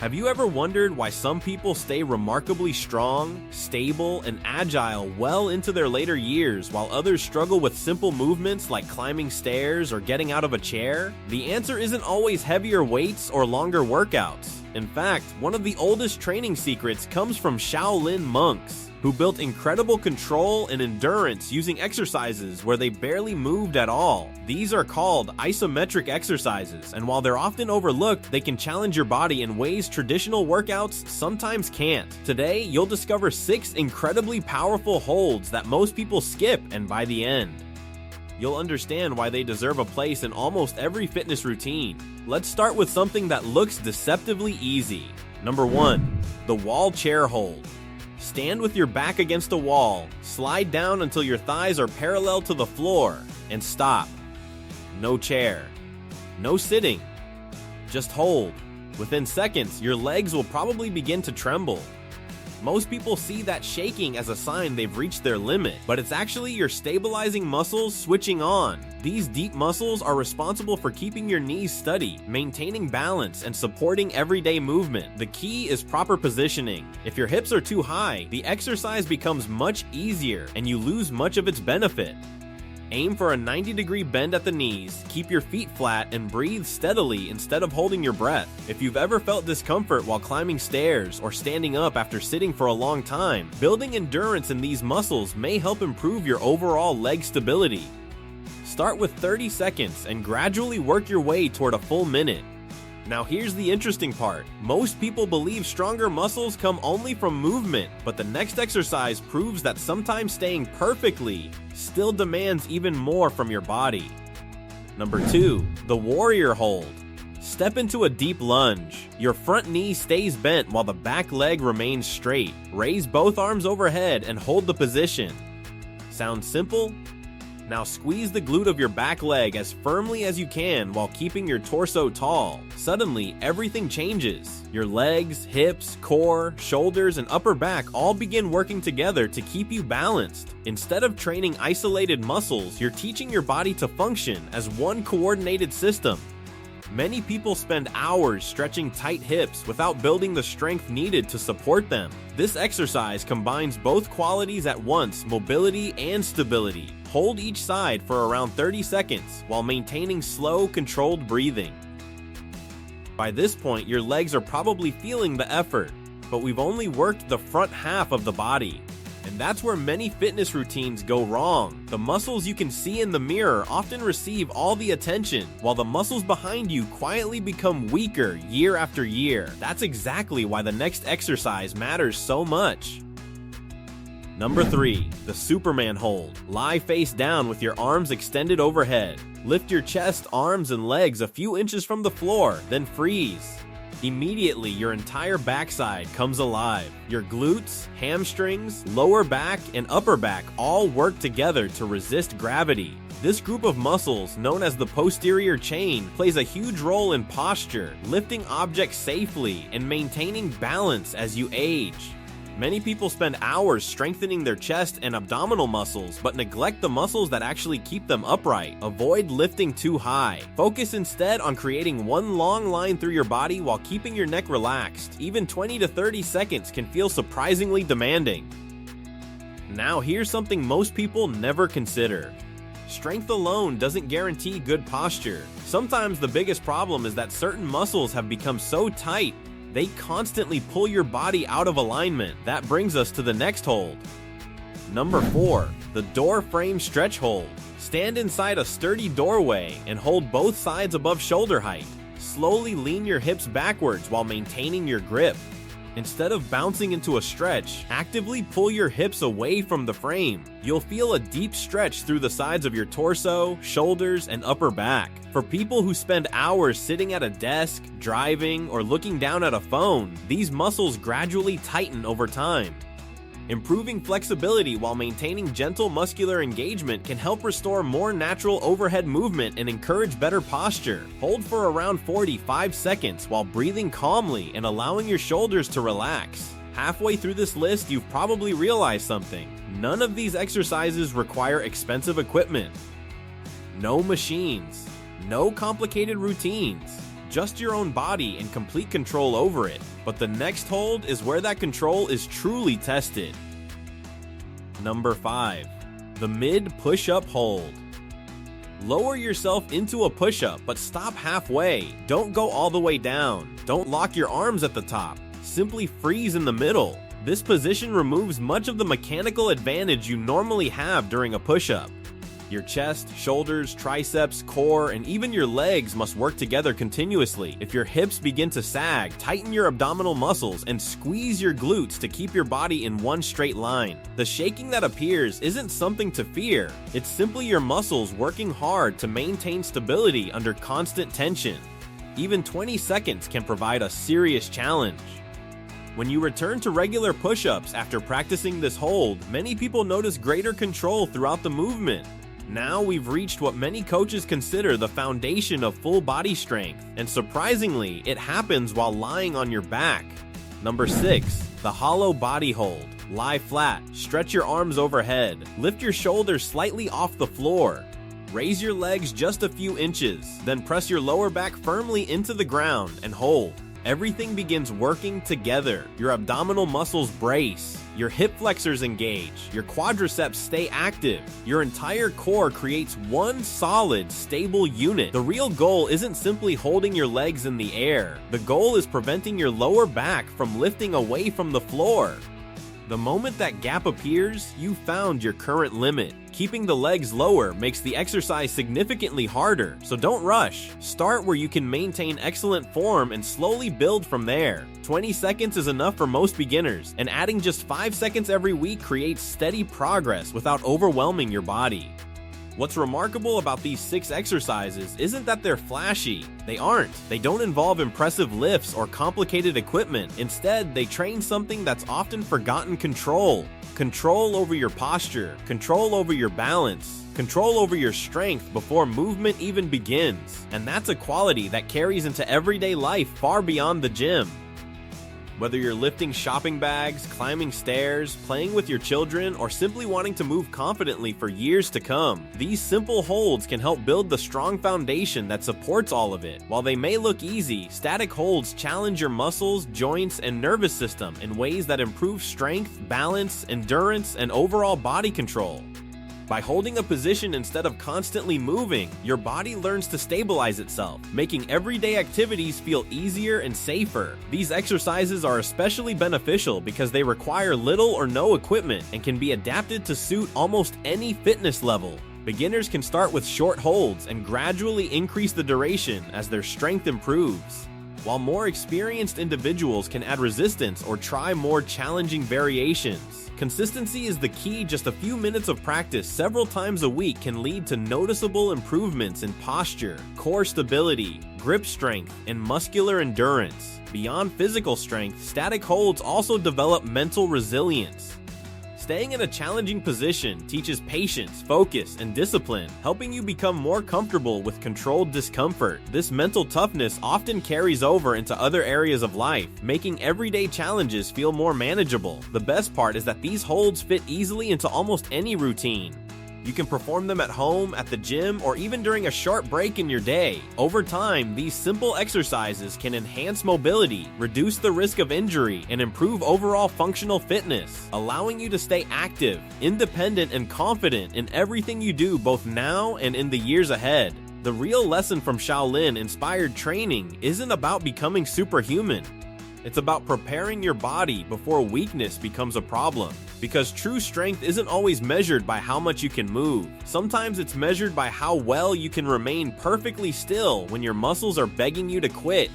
Have you ever wondered why some people stay remarkably strong, stable, and agile well into their later years while others struggle with simple movements like climbing stairs or getting out of a chair? The answer isn't always heavier weights or longer workouts. In fact, one of the oldest training secrets comes from Shaolin monks, who built incredible control and endurance using exercises where they barely moved at all. These are called isometric exercises, and while they're often overlooked, they can challenge your body in ways traditional workouts sometimes can't. Today, you'll discover 6 incredibly powerful holds that most people skip, and by the end, you'll understand why they deserve a place in almost every fitness routine. Let's start with something that looks deceptively easy. Number 1, the wall chair hold. Stand with your back against a wall, slide down until your thighs are parallel to the floor, and stop. No chair. No sitting. Just hold. Within seconds, your legs will probably begin to tremble. Most people see that shaking as a sign they've reached their limit, but it's actually your stabilizing muscles switching on. These deep muscles are responsible for keeping your knees steady, maintaining balance, and supporting everyday movement. The key is proper positioning. If your hips are too high, the exercise becomes much easier and you lose much of its benefit. Aim for a 90-degree bend at the knees, keep your feet flat, and breathe steadily instead of holding your breath. If you've ever felt discomfort while climbing stairs or standing up after sitting for a long time, building endurance in these muscles may help improve your overall leg stability. Start with 30 seconds and gradually work your way toward a full minute. Now here's the interesting part. Most people believe stronger muscles come only from movement, but the next exercise proves that sometimes staying perfectly still demands even more from your body. Number 2, the warrior hold. Step into a deep lunge. Your front knee stays bent while the back leg remains straight. Raise both arms overhead and hold the position. Sounds simple? Now squeeze the glute of your back leg as firmly as you can while keeping your torso tall. Suddenly, everything changes. Your legs, hips, core, shoulders, and upper back all begin working together to keep you balanced. Instead of training isolated muscles, you're teaching your body to function as one coordinated system. Many people spend hours stretching tight hips without building the strength needed to support them. This exercise combines both qualities at once, mobility and stability. Hold each side for around 30 seconds while maintaining slow, controlled breathing. By this point, your legs are probably feeling the effort, but we've only worked the front half of the body. And that's where many fitness routines go wrong. The muscles you can see in the mirror often receive all the attention, while the muscles behind you quietly become weaker year after year. That's exactly why the next exercise matters so much. Number 3, the Superman hold. Lie face down with your arms extended overhead. Lift your chest, arms, and legs a few inches from the floor, then freeze. Immediately, your entire backside comes alive. Your glutes, hamstrings, lower back, and upper back all work together to resist gravity. This group of muscles, known as the posterior chain, plays a huge role in posture, lifting objects safely, and maintaining balance as you age. Many people spend hours strengthening their chest and abdominal muscles, but neglect the muscles that actually keep them upright. Avoid lifting too high. Focus instead on creating one long line through your body while keeping your neck relaxed. Even 20 to 30 seconds can feel surprisingly demanding. Now here's something most people never consider. Strength alone doesn't guarantee good posture. Sometimes the biggest problem is that certain muscles have become so tight they constantly pull your body out of alignment. That brings us to the next hold. Number 4, the door frame stretch hold. Stand inside a sturdy doorway and hold both sides above shoulder height. Slowly lean your hips backwards while maintaining your grip. Instead of bouncing into a stretch, actively pull your hips away from the frame. You'll feel a deep stretch through the sides of your torso, shoulders, and upper back. For people who spend hours sitting at a desk, driving, or looking down at a phone, these muscles gradually tighten over time. Improving flexibility while maintaining gentle muscular engagement can help restore more natural overhead movement and encourage better posture. Hold for around 45 seconds while breathing calmly and allowing your shoulders to relax. Halfway through this list, you've probably realized something. None of these exercises require expensive equipment. No machines. No complicated routines. just your own body and complete control over it. But the next hold is where that control is truly tested. Number 5. The mid push-up hold. Lower yourself into a push-up, but stop halfway. Don't go all the way down. Don't lock your arms at the top. Simply freeze in the middle. This position removes much of the mechanical advantage you normally have during a push-up. Your chest, shoulders, triceps, core, and even your legs must work together continuously. If your hips begin to sag, tighten your abdominal muscles and squeeze your glutes to keep your body in one straight line. The shaking that appears isn't something to fear. It's simply your muscles working hard to maintain stability under constant tension. Even 20 seconds can provide a serious challenge. When you return to regular push-ups after practicing this hold, many people notice greater control throughout the movement. Now we've reached what many coaches consider the foundation of full body strength, and surprisingly, it happens while lying on your back. Number 6. The hollow body hold. Lie flat, stretch your arms overhead, lift your shoulders slightly off the floor. Raise your legs just a few inches, then press your lower back firmly into the ground and hold. Everything begins working together. Your abdominal muscles brace, your hip flexors engage, your quadriceps stay active. Your entire core creates one solid, stable unit. The real goal isn't simply holding your legs in the air. The goal is preventing your lower back from lifting away from the floor. The moment that gap appears, you found your current limit. Keeping the legs lower makes the exercise significantly harder, so don't rush. Start where you can maintain excellent form and slowly build from there. 20 seconds is enough for most beginners, and adding just 5 seconds every week creates steady progress without overwhelming your body. What's remarkable about these 6 exercises isn't that they're flashy. They aren't. They don't involve impressive lifts or complicated equipment. Instead, they train something that's often forgotten: control. Control over your posture, control over your balance, control over your strength before movement even begins. And that's a quality that carries into everyday life far beyond the gym. Whether you're lifting shopping bags, climbing stairs, playing with your children, or simply wanting to move confidently for years to come, these simple holds can help build the strong foundation that supports all of it. While they may look easy, static holds challenge your muscles, joints, and nervous system in ways that improve strength, balance, endurance, and overall body control. By holding a position instead of constantly moving, your body learns to stabilize itself, making everyday activities feel easier and safer. These exercises are especially beneficial because they require little or no equipment and can be adapted to suit almost any fitness level. Beginners can start with short holds and gradually increase the duration as their strength improves, while more experienced individuals can add resistance or try more challenging variations. Consistency is the key. Just a few minutes of practice several times a week can lead to noticeable improvements in posture, core stability, grip strength, and muscular endurance. Beyond physical strength, static holds also develop mental resilience. Staying in a challenging position teaches patience, focus, and discipline, helping you become more comfortable with controlled discomfort. This mental toughness often carries over into other areas of life, making everyday challenges feel more manageable. The best part is that these holds fit easily into almost any routine. You can perform them at home, at the gym, or even during a short break in your day. Over time, these simple exercises can enhance mobility, reduce the risk of injury, and improve overall functional fitness, allowing you to stay active, independent, and confident in everything you do both now and in the years ahead. The real lesson from Shaolin-inspired training isn't about becoming superhuman. It's about preparing your body before weakness becomes a problem. Because true strength isn't always measured by how much you can move. Sometimes it's measured by how well you can remain perfectly still when your muscles are begging you to quit.